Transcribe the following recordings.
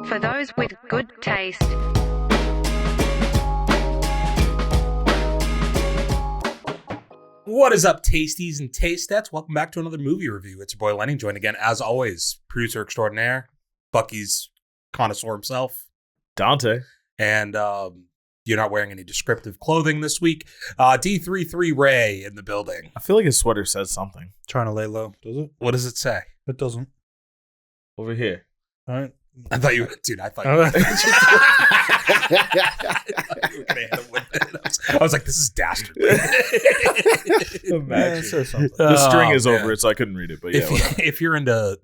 For those with good taste. What is up, tasties and tastettes? Welcome back to another movie review. It's your boy Lenny, joined again, as always, producer extraordinaire, Bucky's connoisseur himself, Dante. And you're not wearing any descriptive clothing this week. D33 Ray in the building. I feel like his sweater says something. Trying to lay low, does it? What does it say? It doesn't. Over here. All right. I thought you, dude. I thought you were gonna hit him with it. I was like, this is dastardly. Imagine. It says something. The string is man. over it, so I couldn't read it. But yeah, If you're into,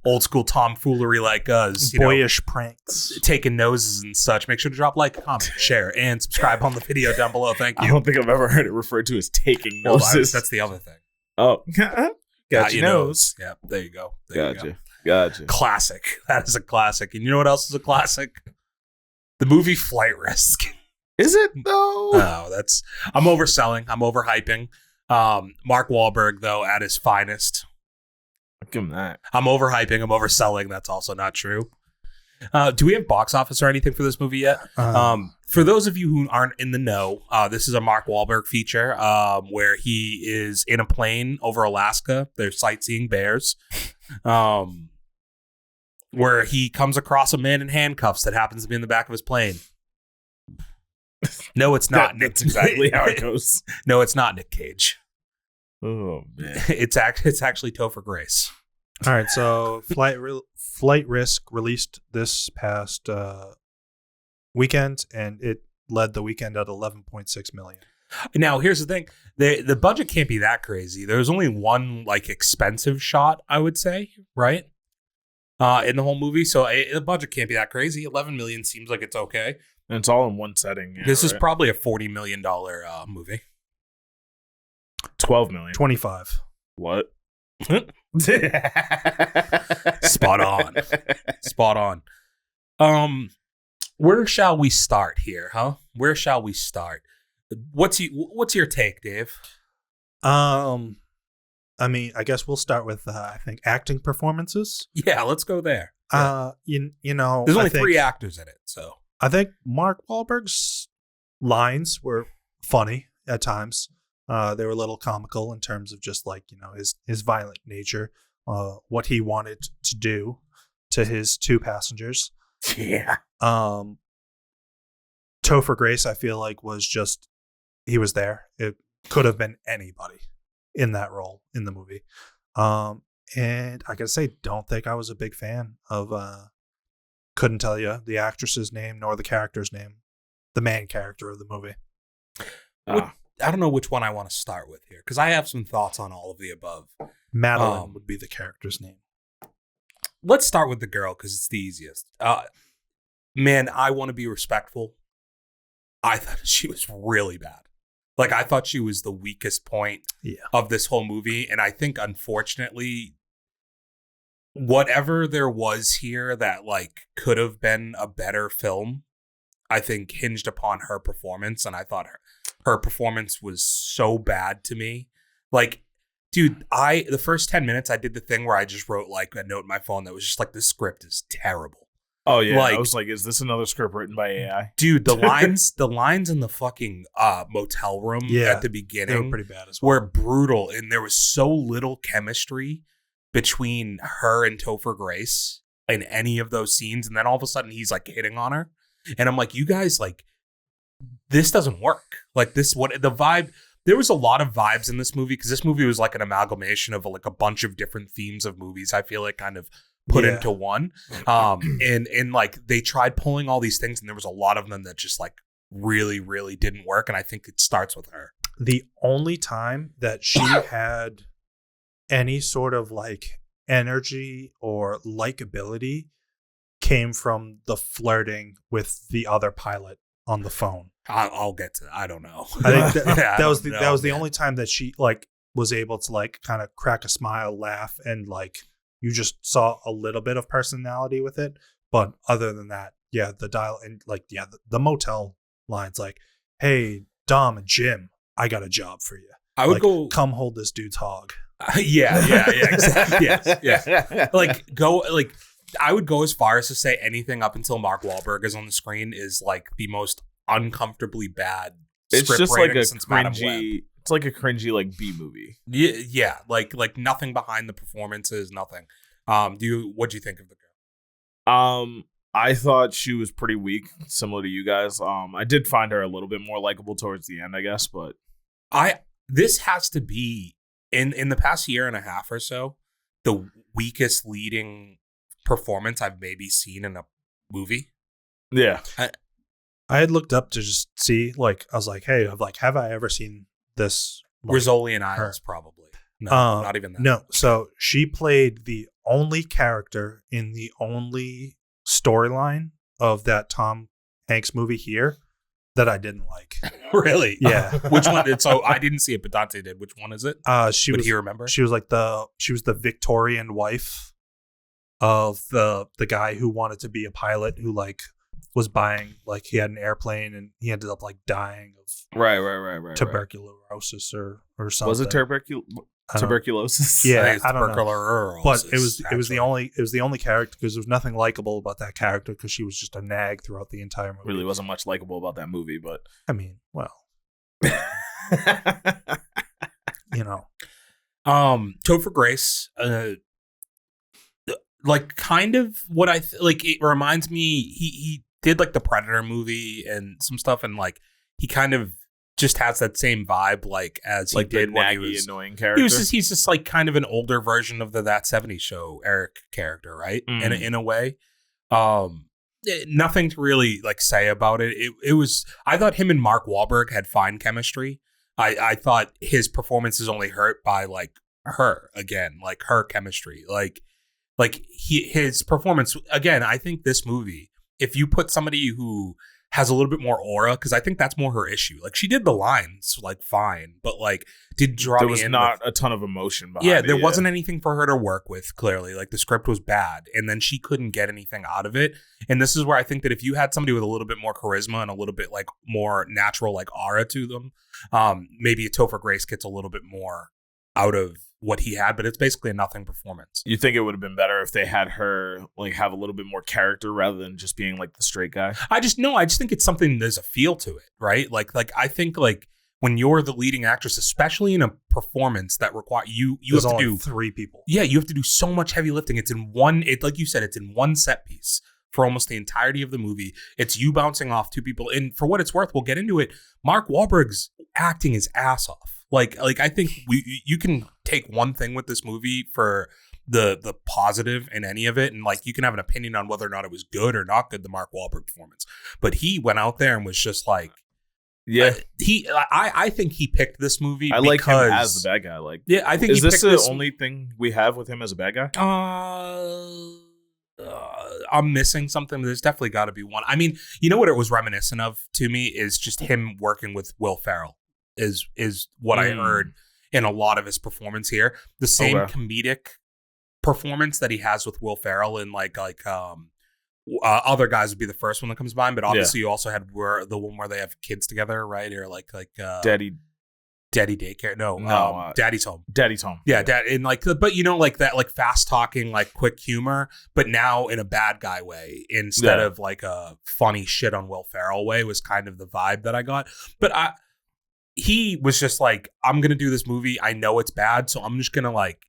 old school tomfoolery like us, Boyish pranks. taking noses and such, make sure to drop a like, comment, share, and subscribe on the video down below. Thank I you. don't think I've ever heard it referred to as taking Well, noses. that's the other thing. Oh, got your nose. Yeah, there you go. There you go. Gotcha. Classic. That is a classic. And you know what else is a classic? The movie Flight Risk. Is it though? I'm overselling. I'm overhyping. Mark Wahlberg, though, at his finest. Give him that. I'm overhyping. I'm overselling. That's also not true. Do we have box office or anything for this movie yet? For those of you who aren't in the know, this is a Mark Wahlberg feature where he is in a plane over Alaska. They're sightseeing bears. Where he comes across a man in handcuffs that happens to be in the back of his plane. No, it's not. That's exactly how it goes. No, it's not Nick Cage. Oh man. It's actually Topher Grace. All right, so Flight Risk released this past weekend, and it led the weekend at 11.6 million. Now, here's the thing: the budget can't be that crazy. There's only one expensive shot, I would say, right? In the whole movie, so the budget can't be that crazy. 11 million seems like it's okay. And it's all in one setting. Yeah, This is probably a $40 million movie. 12 million. 25. What? Spot on. Spot on. Where shall we start here, huh? Where shall we start? What's your take, Dave? I mean, I guess we'll start with I think acting performances. Yeah, let's go there. You know, There's only 3 actors in it, so I think Mark Wahlberg's lines were funny at times. They were a little comical in terms of just his violent nature, what he wanted to do to his 2 passengers. Yeah. Topher Grace, I feel like, he was there. It could have been anybody in that role in the movie. And I gotta say, don't think I was a big fan of, couldn't tell you the actress's name nor the character's name, the main character of the movie. I don't know which one I want to start with here, because I have some thoughts on all of the above. Madeline would be the character's name. Let's start with the girl, because it's the easiest. Man, I want to be respectful. I thought she was really bad. I thought she was the weakest point of this whole movie. And I think, unfortunately, whatever there was here that could have been a better film, I think hinged upon her performance. And I thought her performance was so bad to me. Dude, the first 10 minutes, I did the thing where I just wrote a note in my phone that was just the script is terrible. Oh yeah, I was like, is this another script written by AI? Dude, the lines in the fucking motel room at the beginning, they were pretty bad as well. Were brutal, and there was so little chemistry between her and Topher Grace in any of those scenes, and then all of a sudden he's hitting on her, and I'm like, you guys, this doesn't work. The vibe. There was a lot of vibes in this movie, because this movie was an amalgamation of a bunch of different themes of movies. I feel kind of put into one. And they tried pulling all these things, and there was a lot of them that just really, really didn't work. And I think it starts with her. The only time that she had any sort of energy or likability came from the flirting with the other pilot on the phone. I'll get to that. I don't know. I think that was the only time that she was able to kind of crack a smile, laugh, and you just saw a little bit of personality with it. But other than that, the dial and the motel lines hey, Dom and Jim, I got a job for you. I would go come hold this dude's hog. Yeah, exactly. Yeah. I would go as far as to say anything up until Mark Wahlberg is on the screen is like the most uncomfortably bad. It's script just like a since Madam Web. cringy. It's like a cringy like B movie. Yeah, like nothing behind the performances, nothing. What do you think of the girl? I thought she was pretty weak, similar to you guys. I did find her a little bit more likable towards the end, I guess, but this has to be in the past year and a half or so the weakest leading performance I've maybe seen in a movie. Yeah. I had looked up to just see, like, I was like, hey, have I ever seen this? Like, Rizzoli and Isles, probably. No, not even that. No. So she played the only character in the only storyline of that Tom Hanks movie here that I didn't like. Really? Yeah. Which one? So I didn't see it, but Dante did. Which one is it? She Would was. he remember? She was like she was the Victorian wife of the guy who wanted to be a pilot, who like was buying, like, he had an airplane and he ended up like dying of tuberculosis or something. Was it tuberculosis? Yeah, I don't know. Tuberculosis. But it was the only character, because there was nothing likable about that character, because she was just a nag throughout the entire movie. Really wasn't much likable about that movie, but I mean, well, you know. Topher Grace, like, kind of what like, it reminds me, he did like the Predator movie and some stuff, and like he kind of just has that same vibe, like, as like he did the when he naggy, was annoying character. He's just like kind of an older version of the That 70s Show Eric character, right? In a way. Nothing to really like say about it. It was, I thought him and Mark Wahlberg had fine chemistry. I thought his performance is only hurt by like her chemistry. Like his performance again. I think this movie, if you put somebody who has a little bit more aura, because I think that's more her issue. Like, she did the lines like fine, but like did draw there me was in not a ton of emotion behind it. There it, wasn't anything for her to work with, clearly. Like, the script was bad, and then she couldn't get anything out of it. And this is where I think that if you had somebody with a little bit more charisma and a little bit like more natural like aura to them, maybe Topher Grace gets a little bit more out of what he had, but it's basically a nothing performance. You think it would have been better if they had her like have a little bit more character rather than just being like the straight guy? I just think it's something, there's a feel to it, right? Like I think like when you're the leading actress, especially in a performance that require you have to do 3 people. Yeah, you have to do so much heavy lifting. It's in one, like you said, it's in one set piece for almost the entirety of the movie. It's you bouncing off 2 people. And for what it's worth, we'll get into it, Mark Wahlberg's acting his ass off. Like I think you can take one thing with this movie for the positive in any of it, and like you can have an opinion on whether or not it was good or not good, the Mark Wahlberg performance. But he went out there and was just like, yeah, I think he picked this movie. I like him as the bad guy. Like, yeah, I think is this the only thing we have with him as a bad guy? I'm missing something. There's definitely got to be one. I mean, you know what it was reminiscent of to me is just him working with Will Ferrell. Is what I heard in a lot of his performance here. The same comedic performance that he has with Will Ferrell in like Other Guys would be the first one that comes to mind, but obviously you also had the one where they have kids together, right? Or like Daddy Daycare. No, Daddy's Home. Daddy's Home. Yeah, Dad. And like, but you know, like that, like fast talking, like quick humor, but now in a bad guy way instead of like a funny shit on Will Ferrell way was kind of the vibe that I got. But he was just like, I'm gonna do this movie. I know it's bad, so I'm just gonna like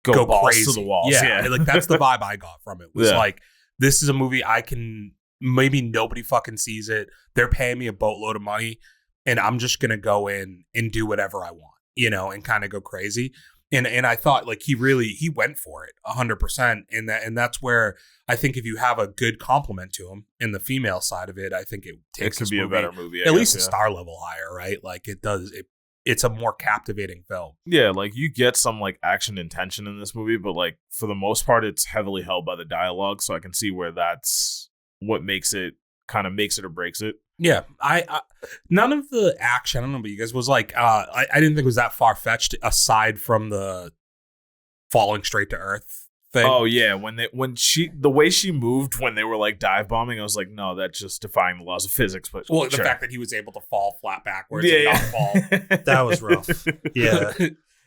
go crazy to the walls. Yeah, like that's the vibe I got from it. Was like, this is a movie I can, maybe nobody fucking sees it. They're paying me a boatload of money, and I'm just gonna go in and do whatever I want, you know, and kind of go crazy. And I thought like he went for it 100%. And that's where I think if you have a good compliment to him in the female side of it, I think it takes a better movie. At least a star level higher, right? Like it's a more captivating film. Yeah, like you get some like action and tension in this movie, but like for the most part, it's heavily held by the dialogue. So I can see where that's what makes it or breaks it. Yeah, I none of the action, I don't know about you guys, was like I didn't think it was that far fetched aside from the falling straight to earth thing. Oh yeah, the way she moved when they were like dive bombing, I was like, no, that's just defying the laws of physics. But the fact that he was able to fall flat backwards and not fall, that was rough. Yeah.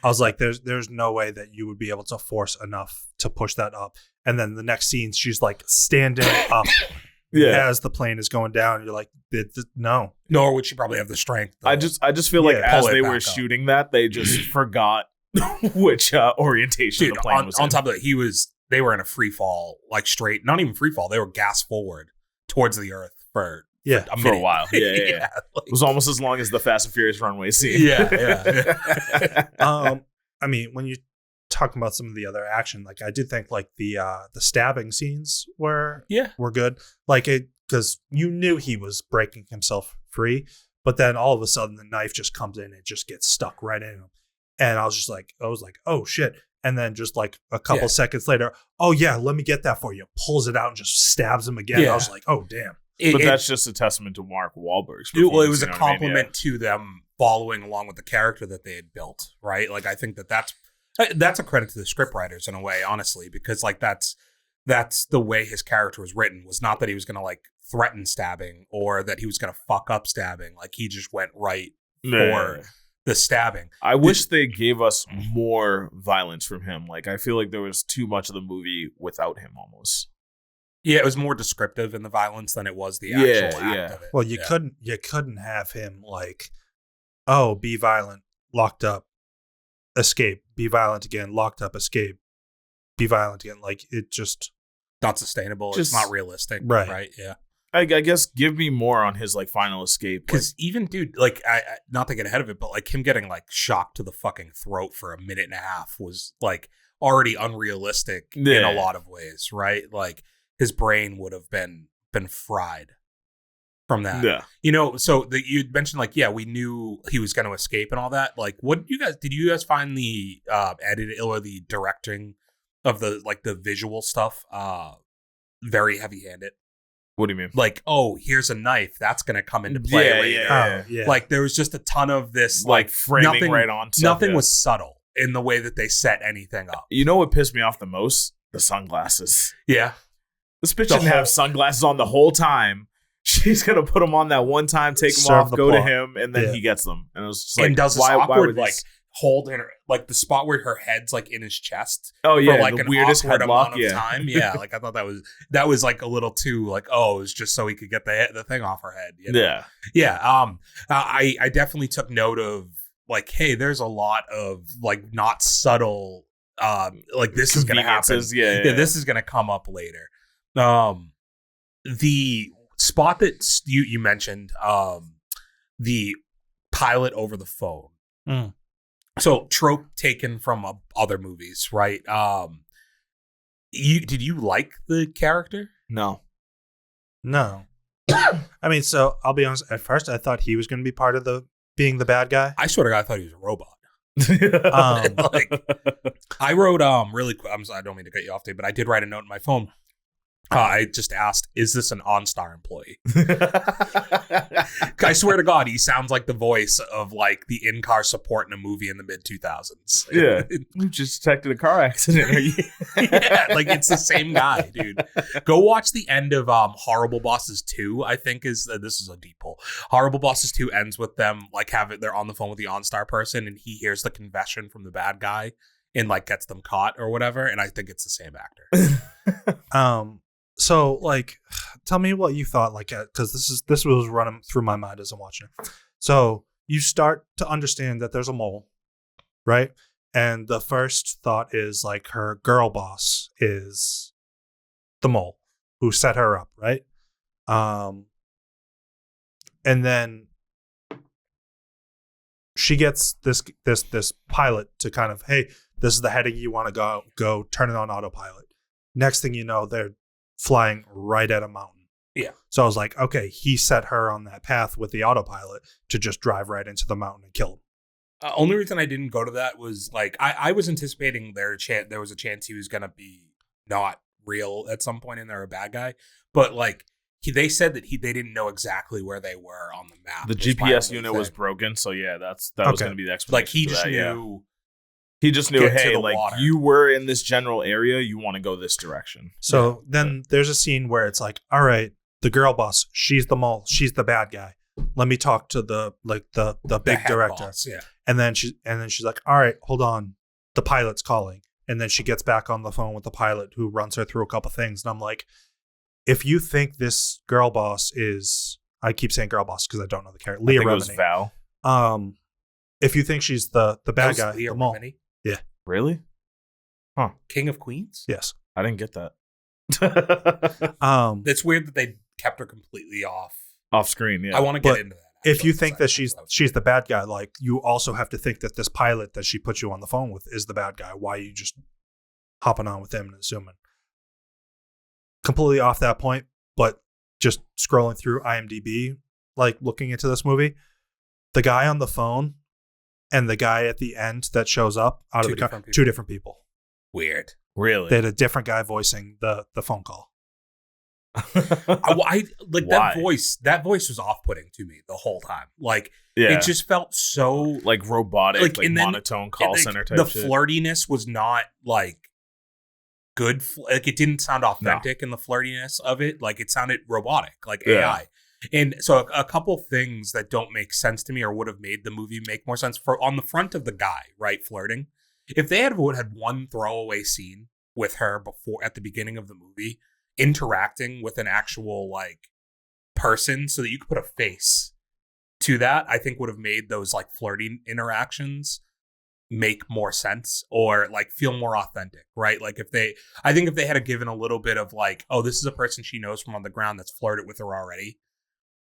I was like, there's no way that you would be able to force enough to push that up. And then the next scene, she's like standing up as the plane is going down. You're like, no. Nor would she probably have the strength. I just feel like as they were up. shooting that, they just forgot which orientation Dude, the plane was on in. top of it, they were in a free fall, like straight, not even free fall. They were gas forward towards the earth for a while. Yeah. Like, It was almost as long as the Fast and Furious runway scene. Yeah. I mean, when you talk about some of the other action, like I did think like the stabbing scenes were good, like it, because you knew he was breaking himself free, but then all of a sudden the knife just comes in and it just gets stuck right in him, and I was like, oh shit. And then just like a couple seconds later, oh yeah, let me get that for you. Pulls it out and just stabs him again. I was like, oh damn. But that's just a testament to Mark Wahlberg's Well, it performance, was a you know what I mean? compliment to them following along with the character that they had built, right? Like I think that's a credit to the scriptwriters in a way, honestly, because like that's the way his character was written. Was not that he was going to like threaten stabbing or that he was going to fuck up stabbing. Like he just went right for the stabbing. I wish they gave us more violence from him. Like I feel like there was too much of the movie without him almost. Yeah, it was more descriptive in the violence than it was the actual act of it. Well, you couldn't have him like, oh, be violent, locked up, escape, be violent again, locked up, escape, be violent again. Like it just not sustainable. It's not realistic. Right. Yeah. I guess give me more on his like final escape. Because even dude, like I not to get ahead of it, but like him getting like shocked to the fucking throat for a minute and a half was like already unrealistic in a lot of ways, right? Like his brain would have been fried from that. Yeah. You know, so you mentioned like, we knew he was going to escape and all that. Like, did you guys find the edited or the directing of the like the visual stuff very heavy-handed? What do you mean? Like, oh, here's a knife that's going to come into play later. Yeah. Like there was just a ton of this like framing nothing, right on stuff. Nothing was subtle in the way that they set anything up. You know what pissed me off the most? The sunglasses. Yeah. This bitch didn't have sunglasses on the whole time. She's gonna put them on that one time, take them off, go to him, and then he gets them. And it was just like, and does this awkward like hold in her, like the spot where her head's like in his chest. Oh yeah, for like the an weirdest awkward headlock. amount of time. Yeah, like I thought that was like a little too like, oh, it was just so he could get the thing off her head. You know? Yeah. I definitely took note of like, hey, there's a lot of like not subtle like this is gonna happen. Yeah, this is gonna come up later. The spot that you mentioned, the pilot over the phone. So trope taken from other movies, right? Did you like the character? No. I mean, so I'll be honest. At first, I thought he was going to be part of being the bad guy. I swear to God, I thought he was a robot. Like, I wrote really quick. I'm sorry, I don't mean to cut you off, Dave, but I did write a note in my phone. I just asked, is this an OnStar employee? I swear to God, he sounds like the voice of like the in-car support in a movie in the mid-2000s. Yeah. You just detected a car accident. Are you? Yeah, like it's the same guy, dude. Go watch the end of Horrible Bosses 2, I think this is a deep pull. Horrible Bosses 2 ends with them like they're on the phone with the OnStar person and he hears the confession from the bad guy and like gets them caught or whatever. And I think it's the same actor. So, like, tell me what you thought, like, because this was running through my mind as I'm watching it. So, you start to understand that there's a mole, right? And the first thought is, like, her girl boss is the mole who set her up, right? And then she gets this pilot to kind of, hey, this is the heading you want to go turn it on autopilot. Next thing you know, they're flying right at a mountain. Yeah. So I was like, okay, he set her on that path with the autopilot to just drive right into the mountain and kill him. Only reason I didn't go to that was like I was anticipating there was a chance he was gonna be not real at some point and they're a bad guy, but like they said that they didn't know exactly where they were on the map. The GPS unit was broken, so yeah, that was gonna be the explanation. Like he just knew. Yeah. He just knew, hey, like water. You were in this general area, you want to go this direction. So then there's a scene where it's like, all right, the girl boss, she's the mole, she's the bad guy. Let me talk to the big director. Boss, yeah. And then she's like, all right, hold on. The pilot's calling. And then she gets back on the phone with the pilot who runs her through a couple things. And I'm like, if you think this girl boss is, I keep saying girl boss because I don't know the character. Leah I think it was Remini. Val. If you think she's the That bad was guy, Leah the mole. Remini? Really? Huh. King of Queens? Yes. I didn't get that. It's weird that they kept her completely off. Off screen, yeah. I want to get But into that. If you actually, think that because she's the bad guy, like you also have to think that this pilot that she put you on the phone with is the bad guy. Why are you just hopping on with him and assuming? Completely off that point, but just scrolling through IMDb, like looking into this movie, the guy on the phone and the guy at the end that shows up out Two of the car, different people. two different people. weird. Really? They had a different guy voicing the phone call. I like Why? that voice was off-putting to me the whole time. Like Yeah. it just felt so like robotic, like, like and then- monotone call and, like, center type the shit. flirtiness was not like good. Like it didn't sound authentic in the flirtiness of it. Like it sounded robotic, like Yeah. AI. And so a couple things that don't make sense to me or would have made the movie make more sense for on the front of the guy, right, flirting. If they had one throwaway scene with her before at the beginning of the movie, interacting with an actual like person so that you could put a face to that, I think would have made those like flirting interactions make more sense or like feel more authentic, right? Like I think if they had given a little bit of like, oh, this is a person she knows from on the ground that's flirted with her already,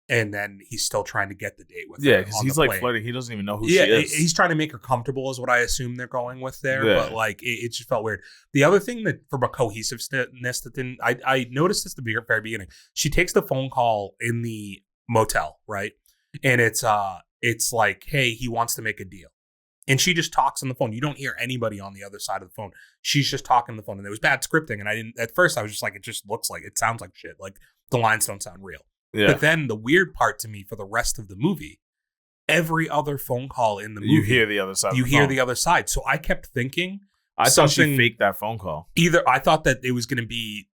and then he's still trying to get the date with her. Yeah, because on he's the like plane. flirting. He doesn't even know who Yeah, she is. he's trying to make her comfortable is what I assume they're going with there. Yeah. But like it just felt weird. The other thing that from a cohesiveness that didn't I noticed this at the very beginning. She takes the phone call in the motel, right? And it's like, hey, he wants to make a deal. And she just talks on the phone. You don't hear anybody on the other side of the phone. She's just talking on the phone. And there was bad scripting. And I didn't at first I was just like, it sounds like shit. Like the lines don't sound real. Yeah. But then the weird part to me for the rest of the movie, every other phone call in the movie, You hear the other side. you of the hear phone. the other side. So I kept thinking I thought she something- faked that phone call. either I thought that it was going to be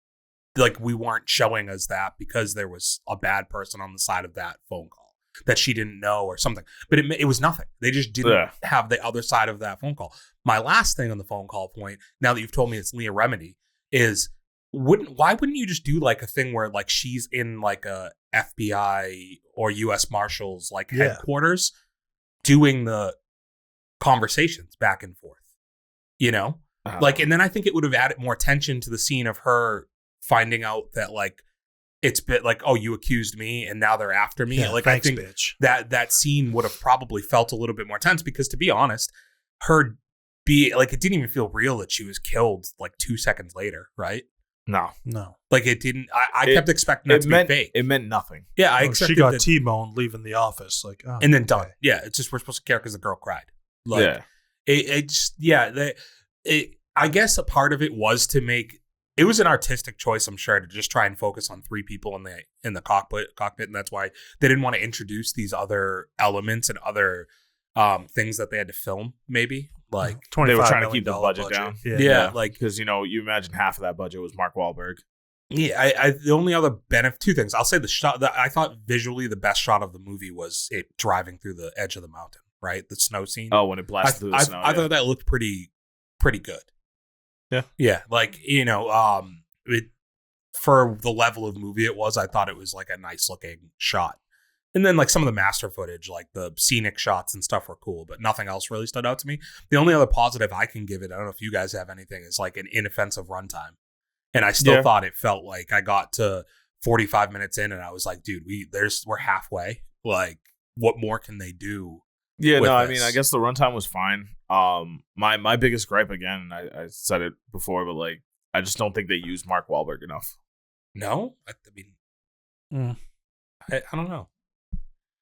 like we weren't showing us that because there was a bad person on the side of that phone call that she didn't know or something. But it was nothing. They just didn't Yeah. have the other side of that phone call. My last thing on the phone call point, now that you've told me it's Leah Remini, is why wouldn't you just do like a thing where like she's in like a FBI or US Marshals like Yeah. headquarters doing the conversations back and forth, you know? Like, and then I think it would have added more tension to the scene of her finding out that like it's bit like, oh, you accused me and now they're after me. Yeah, Like thanks, I think bitch. that scene would have probably felt a little bit more tense because to be honest, her be like it didn't even feel real that she was killed like 2 seconds later, right? no. No. Like it didn't. I It- kept expecting that It to meant be fake. it meant nothing. Yeah, I Oh, she expected got that, T-boned leaving the office. Like, oh, and then done. okay. Yeah, it's just we're supposed to care because the girl cried. Like, Yeah. it just I guess a part of it was to make it was an artistic choice, I'm sure, to just try and focus on three people in the cockpit, and that's why they didn't want to introduce these other elements and other things that they had to film. Maybe like They were $25 trying to keep the million budget down. Yeah. yeah, like Because you imagine half of that budget was Mark Wahlberg. yeah. I the only other benefit, two things. I'll say the shot that I thought visually the best shot of the movie was it driving through the edge of the mountain, right? The snow scene. Oh, when it blasted through the snow. I thought that looked pretty good. Yeah. Yeah. Like, for the level of movie it was, I thought it was like a nice looking shot. And then like some of the master footage, like the scenic shots and stuff were cool, but nothing else really stood out to me. The only other positive I can give it, I don't know if you guys have anything, is like an inoffensive runtime. And I still Yeah. thought it felt like I got to 45 minutes in and I was like, dude, we're halfway. Like, what more can they do? Yeah, with no, I this. mean, I guess the runtime was fine. My biggest gripe, again, I said it before, but like, I just don't think they used Mark Wahlberg enough. No? I mean, Mm. I don't know.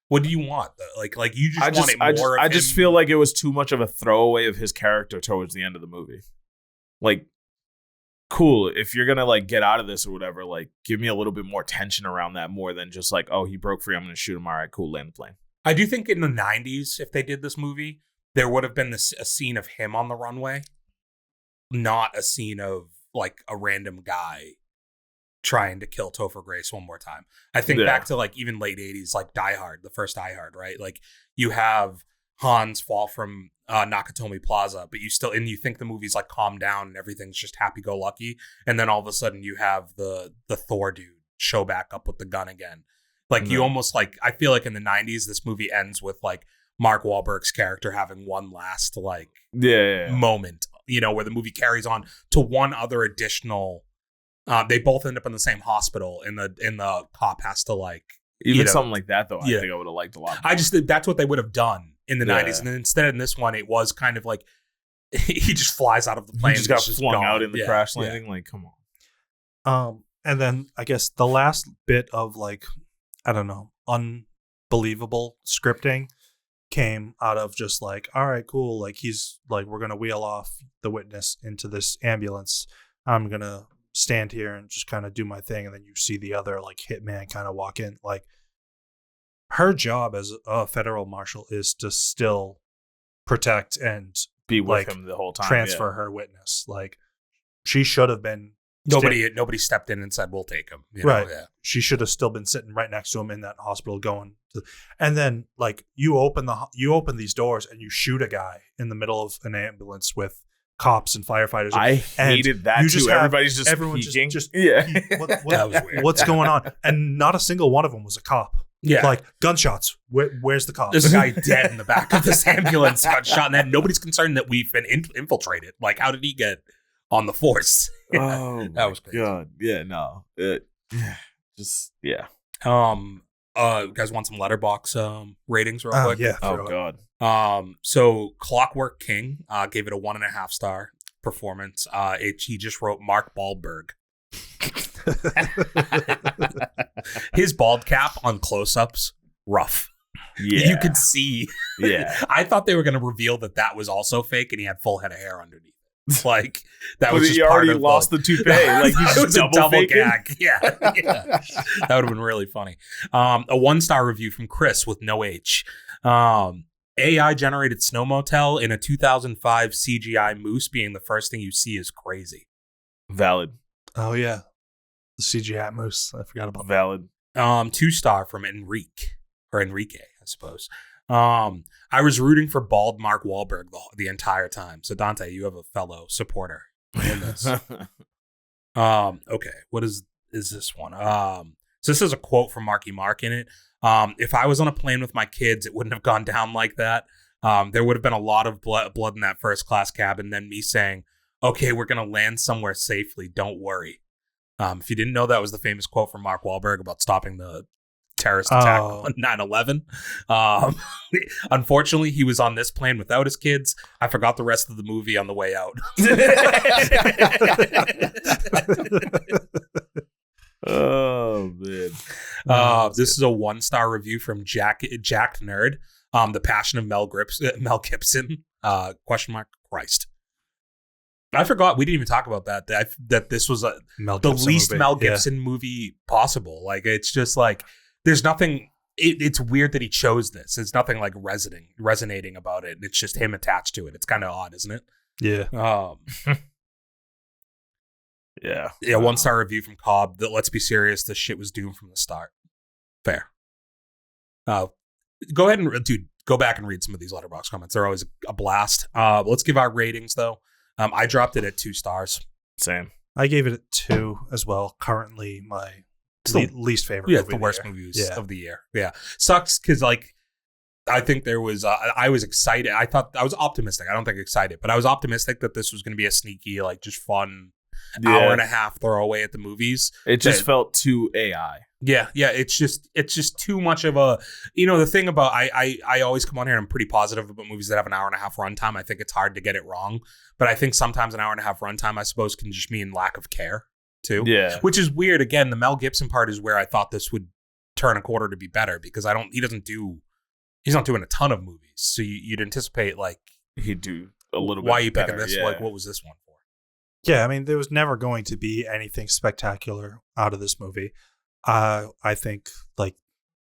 What do you want? Like you just want it more. I of just him? feel like it was too much of a throwaway of his character towards the end of the movie. Like, cool, if you're gonna like get out of this or whatever, like give me a little bit more tension around that more than just like, oh, he broke free, I'm gonna shoot him. All right, cool, land the plane. I do think in the 90s, if they did this movie, there would have been a scene of him on the runway, not a scene of like a random guy trying to kill Topher Grace one more time. I think Yeah. back to like even late 80s, like Die Hard, the first Die Hard, right? Like you have Hans fall from Nakatomi Plaza, but you think the movie's like calmed down and everything's just happy go lucky, and then all of a sudden you have the Thor dude show back up with the gun again. Like you almost like, I feel like in the 90s this movie ends with like Mark Wahlberg's character having one last like moment, where the movie carries on to one other additional. They both end up in the same hospital, and the cop has to like even something like that though. I think I would have liked a lot more. I just think that's what they would have done in the 90s, and then instead in this one it was kind of like he just flies out of the plane. He just got flung out in the crash landing. Like, come on. And then I guess the last bit of like, I don't know, unbelievable scripting came out of just like, all right, cool. Like he's like, we're gonna wheel off the witness into this ambulance. I'm gonna stand here and just kind of do my thing, and then you see the other like hitman kind of walk in. Like her job as a federal marshal is to still protect and be with him the whole time, transfer her witness. Like she should have been. Nobody stepped in and said we'll take him. Right. Yeah. She should have still been sitting right next to him in that hospital and then like you open these doors and you shoot a guy in the middle of an ambulance with cops and firefighters. I hated that too. Everybody's just peeking. That was weird. What's going on? And not a single one of them was a cop. Yeah. Like gunshots. Where's the cop? There's a guy dead in the back of this ambulance, got shot in the head. Nobody's concerned that we've been infiltrated. Like, how did he get on the force? Oh, that was crazy. God. Yeah, no. Just, yeah. You guys want some Letterbox ratings real quick? Yeah. Oh, God. So Clockwork King gave it a 1.5 star performance. He just wrote Mark Wahlberg. His bald cap on close-ups, rough. Yeah. You could see. Yeah. I thought they were going to reveal that was also fake, and he had full head of hair underneath. Like that was just he already lost the toupee. Like he's it was a double faking. gag. Yeah. That would have been really funny. A 1-star review from Chris with no H. AI generated snow motel in a 2005 CGI moose being the first thing you see is crazy. Valid. Oh yeah, the CGI moose. I forgot about valid. 2-star from Enrique, I suppose. I was rooting for bald Mark Wahlberg the entire time. So Dante, you have a fellow supporter in this. Okay, what is this one? So this is a quote from Marky Mark in it. If I was on a plane with my kids, it wouldn't have gone down like that. There would have been a lot of blood in that first class cabin. Then me saying, "Okay, we're gonna land somewhere safely. Don't worry." If you didn't know, that was the famous quote from Mark Wahlberg about stopping the terrorist attack on 9/11. Unfortunately, he was on this plane without his kids. I forgot the rest of the movie on the way out. Oh man. This is a 1-star review from Jack Nerd. The Passion of Mel Gibson. Christ. I forgot we didn't even talk about that. That this was the least movie. Mel Gibson movie possible. Like it's just like there's nothing. It's weird that he chose this. There's nothing like resonating about it. It's just him attached to it. It's kind of odd, isn't it? Yeah. Yeah. 1-star review from Cobb. That let's be serious. This shit was doomed from the start. Fair. Go ahead and go back and read some of these Letterboxd comments. They're always a blast. Let's give our ratings though. I dropped it at 2 stars. Same. I gave it a 2 as well. Currently, my least favorite. Yeah, it's the worst movies of the year. Yeah, sucks because like I think there was. I was excited. I thought I was optimistic. I don't think excited, but I was optimistic that this was going to be a sneaky, like just fun hour and a half throwaway at the movies. It just felt too AI. Yeah. It's just too much of a, the thing about, I always come on here and I'm pretty positive about movies that have an hour and a half runtime. I think it's hard to get it wrong, but I think sometimes an hour and a half runtime, I suppose, can just mean lack of care too. Yeah. Which is weird. Again, the Mel Gibson part is where I thought this would turn a quarter to be better because he's not doing a ton of movies. So you'd anticipate like he'd do a little bit. Why are you better, picking this? yeah. Like, what was this one for? Yeah. I mean, there was never going to be anything spectacular out of this movie. I think like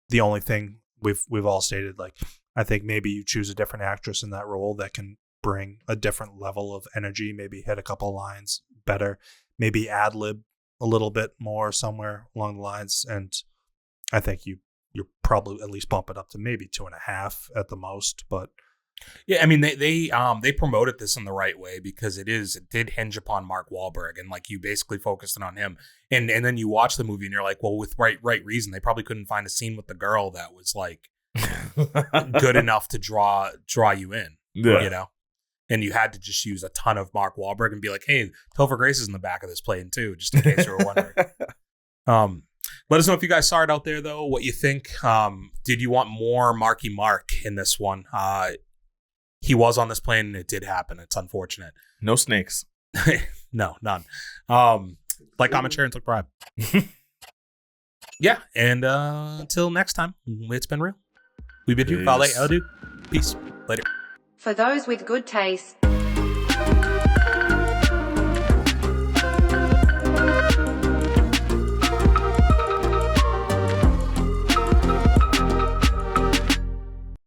the only thing we've all stated, like I think maybe you choose a different actress in that role that can bring a different level of energy, maybe hit a couple lines better, maybe ad-lib a little bit more somewhere along the lines, and I think you're probably at least bump it up to maybe 2.5 at the most. But Yeah, I mean they promoted this in the right way because it did hinge upon Mark Wahlberg and like you basically focused on him and then you watch the movie and you're like, well, with right reason they probably couldn't find a scene with the girl that was like good enough to draw you in, you know, and you had to just use a ton of Mark Wahlberg and be like, hey, Topher Grace is in the back of this plane too, just in case you were wondering. Let us know if you guys saw it out there though, what you think. Did you want more Marky Mark in this one? He was on this plane and it did happen. It's unfortunate. No snakes. No, none. Like, comment, share, and subscribe. Yeah, and until next time, it's been real. We bid you. Vale, adieu. Peace. Later. For those with good taste.